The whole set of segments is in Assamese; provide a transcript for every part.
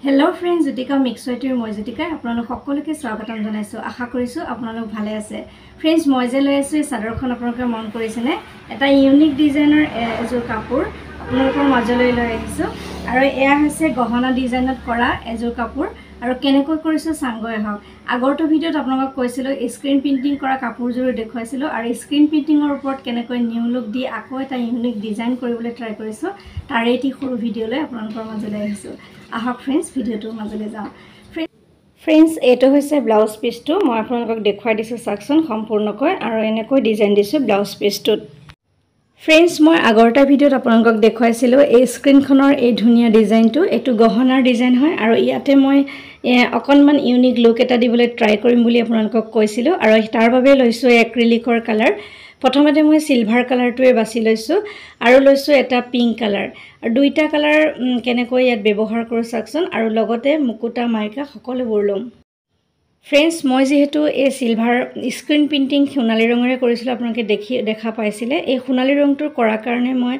Hello friends, Jutika Mixoitir moi Jutika আপোনালোক সকলোকে স্বাগতম জনাইছো আশা কৰিছো আপোনালোক ভালে আছে friends মই যে লৈ আছো সাদৰখন আপোনালোকে মন কৰিছেনে এটা ইউনিক ডিজাইনৰ এজোৰ কাপোৰ আপোনালোকৰ মাজলৈ লৈ আহিছো আৰু এয়া হৈছে গহনা ডিজাইনত কৰা এজোৰ কাপোৰ আৰু কেনেকৈ কৰিছো সাংগয় হওক আগৰটো ভিডিওত আপোনালোকক কৈছিলো স্ক্ৰিন প্ৰিন্টিং কৰা কাপোৰজোৰ দেখুৱাইছিলো আৰু স্ক্ৰিন প্ৰিন্টিংৰ ওপৰত কেনেকৈ নিউ লুক দি আকৌ এটা ইউনিক ডিজাইন কৰিবলৈ ট্ৰাই কৰিছো তাৰে এটি সৰু ভিডিওলৈ আপোনালোকৰ মাজলৈ আহিছো আহক ফ্ৰেন্ডস ভিডিওটো মাজলৈ যাও ফ্ৰেন্ডস এটো হৈছে ব্লাউজ পিসটো মই আপোনালোকক দেখুৱাই দিছো সাকশন সম্পূৰ্ণকৈ আৰু এনেকৈ ডিজাইন দিছো ব্লাউজ পিসটোত ফ্ৰেন্ডস মই আগৰটা ভিডিওত আপোনালোকক দেখুৱাইছিলো এই স্ক্ৰিনখনৰ এই ধুনিয়া ডিজাইনটো এটো গহনাৰ ডিজাইন হয় আৰু ইয়াতে মই অকনমান ইউনিক লুক এটা দিবলৈ ট্ৰাই কৰিম বুলি আপোনালোকক কৈছিলো আৰু তাৰ বাবে লৈছো এক্ৰিলিকৰ কালাৰ প্ৰথমতে মই সিলভাৰ কালাৰটোৱে বাছি লৈছো আৰু লৈছো এটা পিংক কালাৰ আৰু দুইটা কালাৰ কেনেকৈ ইয়াত ব্যৱহাৰ কৰো সাকশন আৰু লগতে মুকুতা মাইকা সকলোবোৰ লম ফ্ৰেন্ডস মই যেহেতু এই সিলভাৰ স্ক্ৰিন প্ৰিন্টিং সোণালী ৰঙৰে কৰিছিল আপোনালোকে দেখা পাইছিলে এই সোণালী ৰংটোৰ কৰাৰ কাৰণে মই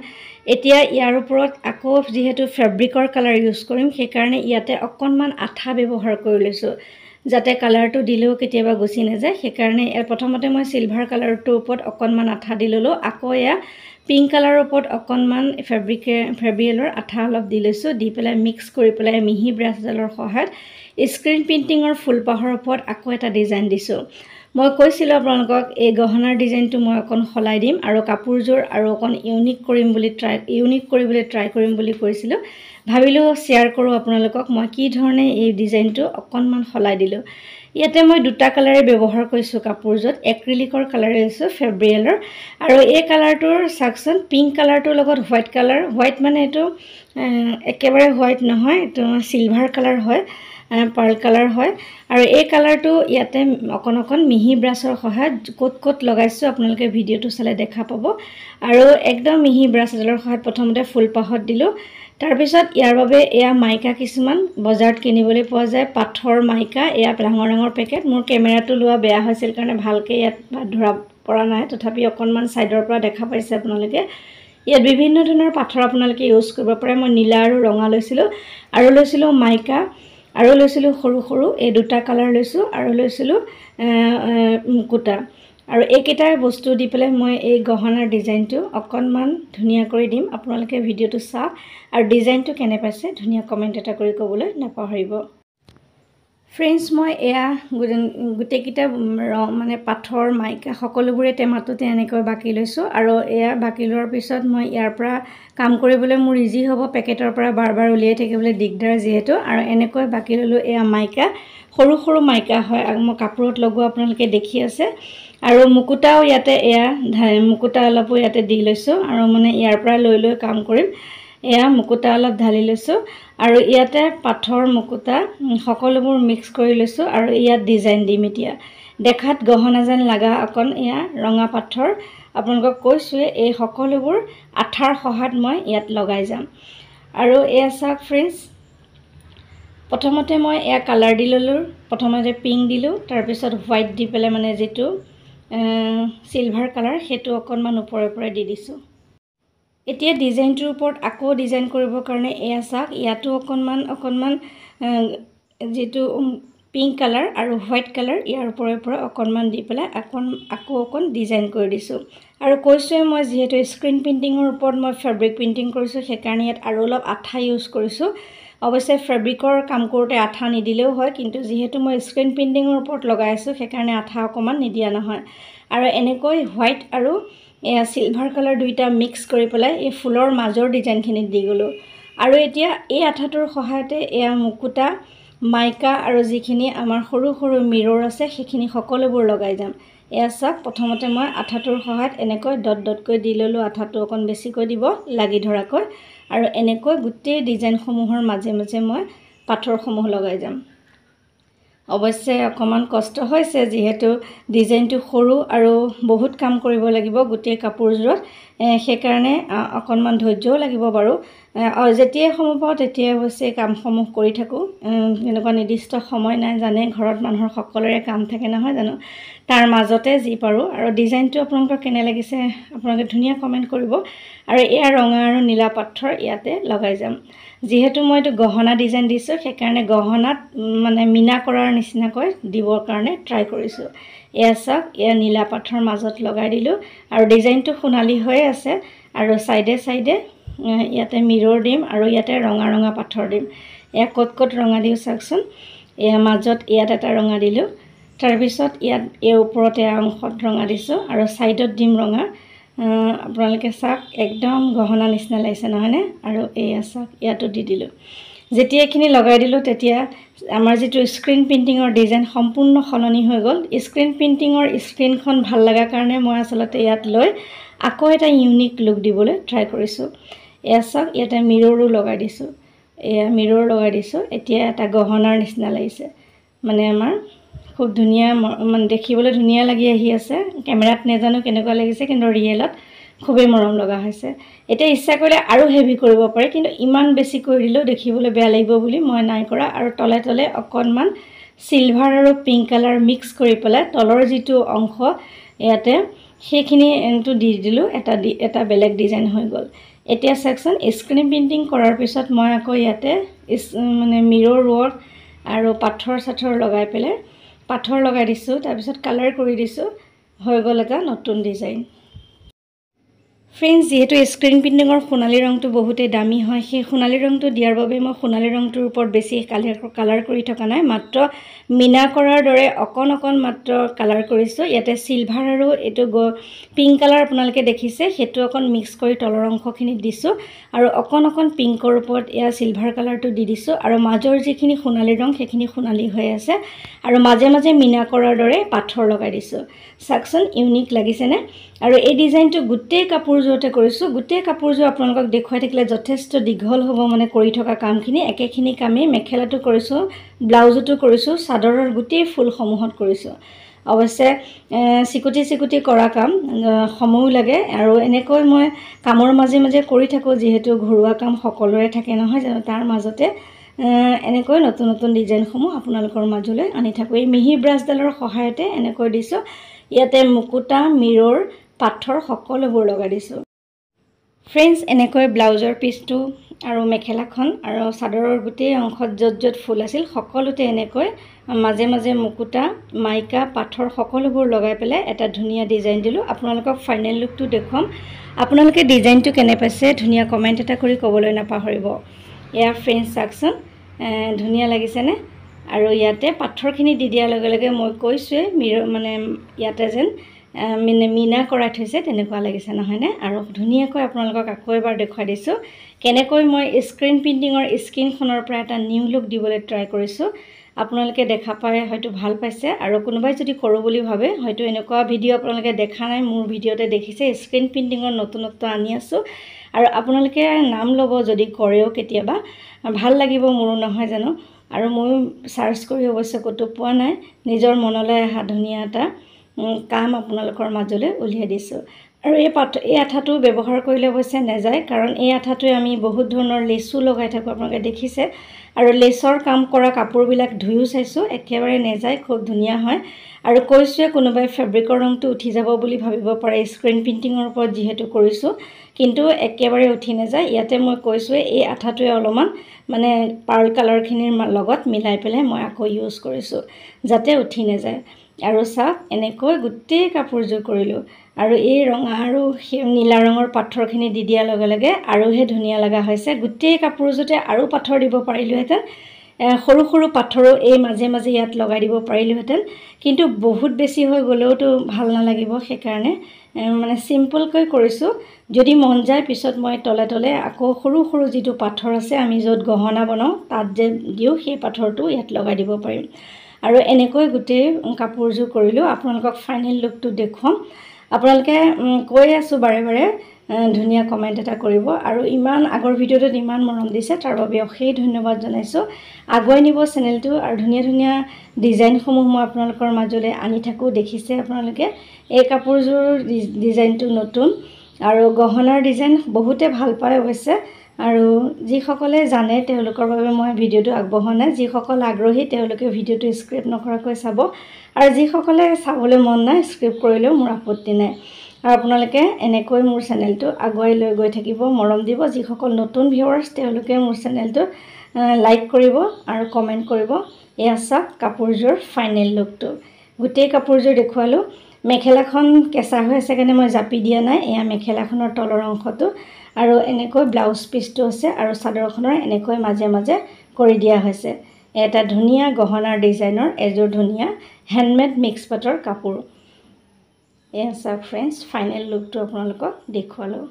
এতিয়া ইয়াৰ ওপৰত আকৌ যেহেতু ফেব্ৰিকৰ কালাৰ ইউজ কৰিম সেই কাৰণে ইয়াতে অকনমান আঠা ব্যৱহাৰ কৰি লৈছো যাতে কালাৰটো দিলেও কেতিয়াবা গুছি নাযায় সেই কাৰণে প্ৰথমতে মই সিলভাৰ কালাৰটোৰ ওপৰত অকনমান আঠা দি ললো আকৌ এয়া পিংক কালাৰৰ ওপৰত অকনমান ফেব্ৰিয়েলৰ আঠা অলপ দি লৈছো দি পেলাই মিক্স কৰি পেলাই মিহি ব্ৰাছডালৰ সহায়ত স্ক্ৰিন প্ৰিন্টিংৰ ফুলপাহৰ ওপৰত আকৌ এটা ডিজাইন দিছো মই কৈছিলো আপোনালোকক এই গহনাৰ ডিজাইনটো মই অকন খলাই দিম আৰু কাপোৰজোৰ আৰু অকন ইউনিক কৰিবলৈ ট্ৰাই কৰিম বুলি কৈছিলো ভাবিলো শেয়াৰ কৰো আপোনালোকক মই কি ধৰণে এই ডিজাইনটো অকনমান খলাই দিলো ইয়াতে মই দুটা কালাৰে ব্যৱহাৰ কৰিছো কাপোৰজত এক্ৰিলিকৰ কালাৰ লৈছো ফেব্ৰিয়েলৰ আৰু এই কালাৰটোৰ সাকশন পিংক কালাৰটোৰ লগত হোৱাইট কালাৰ হোৱাইট মানে এটো একেবাৰে হোৱাইট নহয় এটো সিলভাৰ কালাৰ হয় পাৰ্ল কালাৰ হয় আৰু এই কালাৰটো ইয়াতে অকন মিহি ব্ৰাছৰ সহায়ত কোট লগাইছো আপোনালোকে ভিডিওটো চালে দেখা পাব আৰু একদম মিহি ব্ৰাছডালৰ সহায়ত প্ৰথমতে ফুল পাহত দিলো তাৰ পিছত ইয়াৰ বাবে এয়া মাইকা কিছুমান বজাৰত কিনিবলৈ পোৱা যায় পাথৰ মাইকা এয়া ডাঙৰ পেকেট মোৰ কেমেৰাটো লোৱা বেয়া হৈছিল কাৰণে ভালকে ইয়াত ধৰা পৰা নাই তথাপি অকনমান সাইডৰ পৰা দেখা পাইছে আপোনালোকে ইয়াত বিভিন্ন ধৰণৰ পাথৰ আপোনালোকে ইউজ কৰিব পাৰে মই নীলা আৰু ৰঙা লৈছিলো মাইকা আৰু লৈছিলো সৰু এই দুটা কালাৰ লৈছো আৰু লৈছিলো মুকুতা আৰু এইকেইটাৰ বস্তু দি পেলাই মই এই গহনাৰ ডিজাইনটো অকনমান ধুনিয়া কৰি দিম আপোনালোকে ভিডিওটো চাওক আৰু ডিজাইনটো কেনে পাইছে ধুনিয়া কমেন্ট এটা কৰি ক'বলৈ নাপাহৰিব ফ্ৰেন্ডস মই এয়া গুটেকিটা মানে পাথৰ মাইকা সকলোবোৰে টেমাটোতে এনেকৈ বাকি লৈছো আৰু এয়া বাকি লোৱাৰ পিছত মই ইয়াৰ পৰা কাম কৰিবলৈ মোৰ ইজি হ'ব পেকেটৰ পৰা বাৰবাৰ উলিয়াই থাকিবলৈ দিগদাৰ যেহেতু আৰু এনেকৈ বাকি ললো এয়া মাইকা সৰু মাইকা হয় আৰু মই কাপোৰত লগোৱা আপোনালোকে দেখি আছে আৰু মুকুটাও ইয়াতে এয়া মুকুটা অলপো ইয়াতে দি লৈছো আৰু মানে ইয়াৰ পৰা লৈ কাম কৰিম এয়া মুকুটা অলপ ঢালি লৈছো আৰু ইয়াতে পাথৰ মুকুটা সকলোবোৰ মিক্স কৰি লৈছো আৰু ইয়াত ডিজাইন দিম এতিয়া দেখাত গহনা যেন লাগা অকন এয়া ৰঙা পাথৰ আপোনালোকক কৈছো এই সকলোবোৰ আঠাৰ সহায়ত মই ইয়াত লগাই যাম আৰু এয়া চাওক ফ্ৰেন্ডস প্ৰথমতে মই এয়া কালাৰ দি ললো প্ৰথমতে পিংক দিলো তাৰ পিছত হোৱাইট দি পেলে মানে যেটো সিলভাৰ কালাৰ হেতু অকনমান ওপৰে দি দিছো এতিয়া ডিজাইনটোৰ ওপৰত আকৌ ডিজাইন কৰিবৰ কাৰণে এয়া চাওক ইয়াতো অকনমান যেটো পিংক কালাৰ আৰু হোৱাইট কালাৰ ইয়াৰ ওপৰে অকনমান দি পেলাই আকৌ অকন ডিজাইন কৰি দিছো আৰু কৈছো মই যেহেতু স্ক্ৰিন প্ৰিন্টিংৰ ওপৰত মই ফেব্ৰিক প্ৰিন্টিং কৰিছো সেই কাৰণে ইয়াত আৰু অলপ আঠা ইউজ কৰিছো অৱশ্যে ফেব্ৰিকৰ কাম কৰোতে আঠা নিদিলেও হয় কিন্তু যেহেতু মই স্ক্ৰিন প্ৰিন্টিংৰ ওপৰত লগাই আছো সেই কাৰণে আঠা অকমান নিদিয়া নহয় আৰু এনেকৈ হোৱাইট আৰু এয়া সিলভাৰ কালাৰ দুইটা মিক্স কৰি পেলাই এই ফুলৰ মাজৰ ডিজাইনখিনি দি গলো আৰু এতিয়া এই আঠাটোৰ সহায়তে এয়া মুকুতা মাইকা আৰু যিখিনি আমাৰ সৰু মিৰৰ আছে সেইখিনি সকলোবোৰ লগাই যাম এয়া চাওক প্ৰথমতে মই আঠাটোৰ সহায়ত এনেকৈ ডট দি ললো আঠাটো অকন বেছিকৈ দিব লাগি ধৰাকৈ আৰু এনেকৈ গুটেই ডিজাইনসমূহৰ মাজে মই পাথৰসমূহ লগাই যাম অৱশ্যে অকমান কষ্ট হৈছে যেহেতু ডিজাইনটো সৰু আৰু বহুত কাম কৰিব লাগিব গুটেই কাপোৰজোৰত সেই কাৰণে অকনমান ধৈৰ্যও লাগিব বাৰু যেতিয়াই সময় পাওঁ তেতিয়াই অৱশ্যে এই কামসমূহ কৰি থাকোঁ। এনেকুৱা নিৰ্দিষ্ট সময় নাই, জানে ঘৰত মানুহৰ সকলোৰে কাম থাকে নহয় জানো, তাৰ মাজতে যি পাৰোঁ। আৰু ডিজাইনটো আপোনালোকৰ কেনে লাগিছে আপোনালোকে ধুনীয়া কমেণ্ট কৰিব। আৰু এয়া ৰঙা আৰু নীলা পাথৰ ইয়াতে লগাই যাম। যিহেতু মই এইটো গহনা ডিজাইন দিছোঁ, সেইকাৰণে গহনাত মানে মীনা কৰাৰ নিচিনাকৈ দিবৰ কাৰণে ট্ৰাই কৰিছোঁ। এয়া চাওক, এয়া নীলা পাথৰ মাজত লগাই দিলোঁ আৰু ডিজাইনটো সোণালী হৈয়ে আছে। আৰু চাইডে চাইডে ইয়াতে মিৰৰ দিম আৰু ইয়াতে ৰঙা ৰঙা পাথৰ দিম। এয়া ক'ত ৰঙা দিওঁ চাওকচোন। এয়া মাজত ইয়াত এটা ৰঙা দিলোঁ, তাৰপিছত ইয়াত এই ওপৰতে অংশত ৰঙা দিছোঁ আৰু ছাইডত দিম ৰঙা। আপোনালোকে চাওক, একদম গহনা নিচিনা লাগিছে নহয়নে? আৰু এয়া চাওক, ইয়াতো দি দিলোঁ। যেতিয়া এইখিনি লগাই দিলোঁ তেতিয়া আমাৰ যিটো স্ক্ৰীণ প্ৰিণ্টিঙৰ ডিজাইন সম্পূৰ্ণ সলনি হৈ গ'ল। স্ক্ৰীণ প্ৰিণ্টিঙৰ স্ক্ৰীণখন ভাল লগাৰ কাৰণে মই আচলতে ইয়াত লৈ আকৌ এটা ইউনিক লুক দিবলৈ ট্ৰাই কৰিছোঁ। এয়া চাওক, ইয়াতে মিৰৰো লগাই দিছোঁ। এয়া মিৰৰ লগাই দিছোঁ। এতিয়া এটা গহনাৰ নিচিনা লাগিছে, মানে আমাৰ খুব ধুনীয়া, মানে দেখিবলৈ ধুনীয়া লাগি আহি আছে। কেমেৰাত নাজানো কেনেকুৱা লাগিছে, কিন্তু ৰিয়েলত খুবেই মৰম লগা হৈছে। এতিয়া ইচ্ছা কৰিলে আৰু হেভি কৰিব পাৰি, কিন্তু ইমান বেছি কৰি দিলেও দেখিবলৈ বেয়া লাগিব বুলি মই নাই কৰা। আৰু তলে তলে অকণমান চিলভাৰ আৰু পিংক কালাৰ মিক্স কৰি পেলাই তলৰ যিটো অংশ ইয়াতে সেইখিনিটো দি দিলোঁ। এটা বেলেগ ডিজাইন হৈ গ'ল। এতিয়া চাওকচোন, স্ক্ৰীণ প্ৰিণ্টিং কৰাৰ পিছত মই আকৌ ইয়াতে মানে মিৰৰ ৱৰ্ক আৰু পাথৰ লগাই পেলাই পাথৰ লগাই দিছোঁ, তাৰপিছত কালাৰ কৰি দিছোঁ। হৈ গ'ল এটা নতুন ডিজাইন। ফ্ৰেণ্ডছ, যিহেতু স্ক্ৰীণ প্ৰিণ্টিঙৰ সোণালী ৰংটো বহুতেই দামী হয়, সেই সোণালী ৰংটো দিয়াৰ বাবে মই সোণালী ৰংটোৰ ওপৰত বেছি কালাৰ কৰি থকা নাই, মাত্ৰ মীনা কৰাৰ দৰে অকণ মাত্ৰ কালাৰ কৰিছোঁ। ইয়াতে চিলভাৰ আৰু এইটো পিংক কালাৰ আপোনালোকে দেখিছে, সেইটো অকণ মিক্স কৰি তলৰ অংশখিনিত দিছোঁ আৰু অকণ পিংকৰ ওপৰত এয়া চিলভাৰ কালাৰটো দি দিছোঁ। আৰু মাজৰ যিখিনি সোণালী ৰং সেইখিনি সোণালী হৈ আছে আৰু মাজে মাজে মীনা কৰাৰ দৰে পাথৰ লগাই দিছোঁ। চাওকচোন, ইউনিক লাগিছেনে? আৰু এই ডিজাইনটো গোটেই কাপোৰযোৰতে কৰিছোঁ। গোটেই কাপোৰযোৰ আপোনালোকক দেখুৱাই থাকিলে যথেষ্ট দীঘল হ'ব, মানে কৰি থকা কামখিনি একেখিনি কামেই মেখেলাটো কৰিছোঁ, ব্লাউজতো কৰিছোঁ, চাদৰৰ গোটেই ফুলসমূহত কৰিছোঁ। অৱশ্যে চিকুটি কৰা কাম, সময়ো লাগে। আৰু এনেকৈ মই কামৰ মাজে মাজে কৰি থাকোঁ, যিহেতু ঘৰুৱা কাম সকলোৰে থাকে নহয় জানো, তাৰ মাজতে এনেকৈ নতুন ডিজাইনসমূহ আপোনালোকৰ মাজলৈ আনি থাকোঁ। এই মিহি ব্ৰাছডালৰ সহায়তে এনেকৈ দিছোঁ। ইয়াতে মুকুতা, মিৰৰ, পাথৰ সকলোবোৰ লগাই দিছোঁ। ফ্ৰেণ্ডছ, এনেকৈ ব্লাউজৰ পিচটো আৰু মেখেলাখন আৰু চাদৰৰ গোটেই অংশত য'ত ফুল আছিল সকলোতে এনেকৈ মাজে মাজে মুকুতা, মাইকা, পাথৰ সকলোবোৰ লগাই পেলাই এটা ধুনীয়া ডিজাইন দিলোঁ। আপোনালোকক ফাইনেল লুকটো দেখুৱাম। আপোনালোকে ডিজাইনটো কেনে পাইছে ধুনীয়া কমেণ্ট এটা কৰি ক'বলৈ নাপাহৰিব। এয়া ফ্ৰেণ্ডছ চাওকচোন, ধুনীয়া লাগিছেনে? আৰু ইয়াতে পাথৰখিনি দি দিয়াৰ লগে লগে মই কৈছোঁৱে মানে ইয়াতে যেন মীনা কৰাই থৈছে তেনেকুৱা লাগিছে নহয়নে? আৰু ধুনীয়াকৈ আপোনালোকক আকৌ এবাৰ দেখুৱাই দিছোঁ কেনেকৈ মই স্ক্ৰীণ প্ৰিণ্টিঙৰ স্ক্ৰীণখনৰ পৰা এটা নিউ লুক দিবলৈ ট্ৰাই কৰিছোঁ। আপোনালোকে দেখা পাই হয়তো ভাল পাইছে, আৰু কোনোবাই যদি কৰোঁ বুলি ভাবে হয়তো এনেকুৱা ভিডিঅ' আপোনালোকে দেখা নাই, মোৰ ভিডিঅ'তে দেখিছে। স্ক্ৰীণ প্ৰিণ্টিঙৰ নতুনত্ব আনি আছোঁ, আৰু আপোনালোকে নাম ল'ব যদি কৰেও, কেতিয়াবা ভাল লাগিব মোৰো নহয় জানো। আৰু ময়ো চাৰ্চ কৰি অৱশ্যে ক'তো পোৱা নাই, নিজৰ মনলৈ অহা ধুনীয়া এটা কাম আপোনালোকৰ মাজলৈ উলিয়াই দিছোঁ। আৰু এই আঠাটো ব্যৱহাৰ কৰিলে অৱশ্যে নাযায়, কাৰণ এই আঠাটোৱে আমি বহুত ধৰণৰ লেচো লগাই থাকোঁ, আপোনালোকে দেখিছে। আৰু লেচৰ কাম কৰা কাপোৰবিলাক ধুইও চাইছোঁ, একেবাৰে নাযায়, খুব ধুনীয়া হয়। আৰু কৈছোঁৱে কোনোবাই ফেব্ৰিকৰ ৰংটো উঠি যাব বুলি ভাবিব পাৰে, স্ক্ৰীণ প্ৰিণ্টিঙৰ ওপৰত যিহেতু কৰিছোঁ, কিন্তু একেবাৰে উঠি নাযায়। ইয়াতে মই কৈছোঁৱে এই আঠাটোৱে অলপমান মানে পাৰ্ল কালাৰখিনিৰ লগত মিলাই পেলাই মই আকৌ ইউজ কৰিছোঁ, যাতে উঠি নাযায়। আৰু চাওক, এনেকৈ গোটেই কাপোৰযোৰ কৰিলোঁ। আৰু এই ৰঙা আৰু নীলা ৰঙৰ পাথৰখিনি দি দিয়াৰ লগে লগে আৰুহে ধুনীয়া লগা হৈছে। গোটেই কাপোৰযোৰতে আৰু পাথৰ দিব পাৰিলোহেঁতেন, সৰু পাথৰো এই মাজে মাজে ইয়াত লগাই দিব পাৰিলোহেঁতেন, কিন্তু বহুত বেছি হৈ গ'লেওতো ভাল নালাগিব, সেইকাৰণে মানে চিম্পলকৈ কৰিছোঁ। যদি মন যায় পিছত মই তলে তলে আকৌ সৰু যিটো পাথৰ আছে আমি য'ত গহনা বনাওঁ তাত যে দিওঁ, সেই পাথৰটো ইয়াত লগাই দিব পাৰিম। আৰু এনেকৈ গোটেই কাপোৰযোৰ কৰিলোঁ। আপোনালোকক ফাইনেল লুকটো দেখুৱাম। আপোনালোকে কৈ আছোঁ বাৰে বাৰে ধুনীয়া কমেণ্ট এটা কৰিব, আৰু ইমান আগৰ ভিডিঅ'টোত ইমান মৰম দিছে, তাৰ বাবে অশেষ ধন্যবাদ জনাইছোঁ। আগুৱাই নিব চেনেলটো, আৰু ধুনীয়া ডিজাইনসমূহ মই আপোনালোকৰ মাজলৈ আনি থাকোঁ, দেখিছে আপোনালোকে। এই কাপোৰযোৰ ডিজাইনটো নতুন, আৰু গহনাৰ ডিজাইন বহুতে ভাল পায় অৱশ্যে, আৰু যিসকলে জানে তেওঁলোকৰ বাবে মই ভিডিঅ'টো আগবঢ়োৱা নাই। যিসকল আগ্ৰহী তেওঁলোকে ভিডিঅ'টো স্ক্ৰিপ্ট নকৰাকৈ চাব, আৰু যিসকলে চাবলৈ মন নাই স্ক্ৰিপ্ট কৰিলেও মোৰ আপত্তি নাই। আৰু আপোনালোকে এনেকৈ মোৰ চেনেলটো আগুৱাই লৈ গৈ থাকিব, মৰম দিব। যিসকল নতুন ভিউৱাৰ্ছ তেওঁলোকে মোৰ চেনেলটো লাইক কৰিব আৰু কমেণ্ট কৰিব। এয়া চাওক কাপোৰযোৰ ফাইনেল লুকটো। গোটেই কাপোৰযোৰ দেখুৱালোঁ। মেখেলাখন কেঁচা হৈ আছে কাৰণে মই জাপি দিয়া নাই। এয়া মেখেলাখনৰ তলৰ অংশটো, আৰু এনেকৈ ব্লাউজ পিচটো আছে, আৰু চাদৰখনৰ এনেকৈ মাজে মাজে কৰি দিয়া হৈছে। এটা ধুনীয়া গহনাৰ ডিজাইনৰ এযোৰ ধুনীয়া হেণ্ডমেড মিক্স পাটৰ কাপোৰ। এয়া চাওক ফ্ৰেণ্ডছ, ফাইনেল লুকটো আপোনালোকক দেখুৱালোঁ।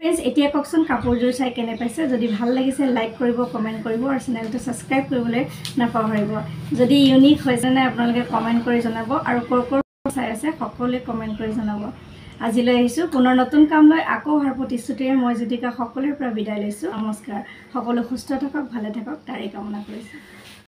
ফ্ৰেণ্ডছ, এতিয়া কওকচোন কাপোৰযোৰ চাই কেনে পাইছে? যদি ভাল লাগিছে লাইক কৰিব, কমেণ্ট কৰিব, আৰু চেনেলটো ছাবস্ক্ৰাইব কৰিবলৈ নাপাহৰিব। যদি ইউনিক হৈছে নাই আপোনালোকে কমেণ্ট কৰি জনাব, আৰু ক'ৰ চাই আছে সকলোৱে কমেণ্ট কৰি জনাব। আজিলৈ আহিছোঁ পুনৰ নতুন কাম লৈ, আকৌ অহাৰ প্ৰতিশ্ৰুতিৰে মই জ্যোতিকা সকলোৰে পৰা বিদায় লৈছোঁ। নমস্কাৰ। সকলো সুস্থ থাকক, ভালে থাকক তাৰেই কামনা কৰিছোঁ।